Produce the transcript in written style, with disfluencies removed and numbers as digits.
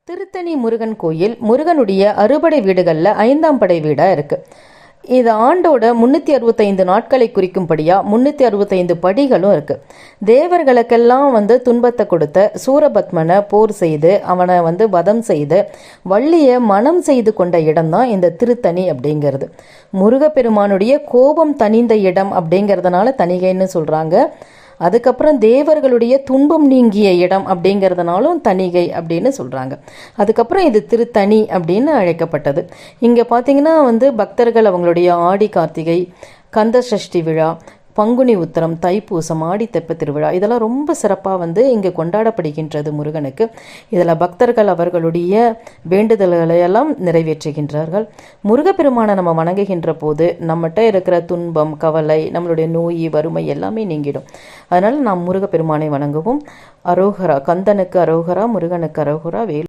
திருத்தணி முருகன் கோயில் முருகனுடைய அறுபடை வீடுகளில் 5ஆம் படை வீடாக இருக்குது. இது ஆண்டோட 365 நாட்களை குறிக்கும்படியாக 365 படிகளும் இருக்குது. தேவர்களுக்கெல்லாம் துன்பத்தை கொடுத்த சூரபத்மனை போர் செய்து அவனை வதம் செய்து வள்ளியை மனம் செய்து கொண்ட இடம்தான் இந்த திருத்தணி அப்படிங்கிறது. முருகப்பெருமானுடைய கோபம் தணிந்த இடம் அப்படிங்கிறதுனால தணிகைன்னு சொல்கிறாங்க. அதுக்கப்புறம் தேவர்களுடைய துன்பம் நீங்கிய இடம் அப்படிங்கிறதுனாலும் தணிகை அப்படின்னு சொல்கிறாங்க. அதுக்கப்புறம் இது திருத்தணி அப்படின்னு அழைக்கப்பட்டது. இங்கே பார்த்தீங்கன்னா பக்தர்கள் அவங்களுடைய ஆடி கார்த்திகை, கந்த சஷ்டி விழா, பங்குனி உத்திரம், தைப்பூசம், ஆடி தெப்ப திருவிழா இதெல்லாம் ரொம்ப சிறப்பாக இங்கே கொண்டாடப்படுகின்றது முருகனுக்கு. இதில் பக்தர்கள் அவர்களுடைய வேண்டுதல்களை எல்லாம் நிறைவேற்றுகின்றார்கள். முருகப்பெருமானை நம்ம வணங்குகின்ற போது நம்மகிட்ட இருக்கிற துன்பம், கவலை, நம்மளுடைய நோய், வறுமை எல்லாமே நீங்கிடும். அதனால் நாம் முருகப்பெருமானை வணங்குவோம். அரோகரா. கந்தனுக்கு அரோகரா, முருகனுக்கு அரோகரா, வேல்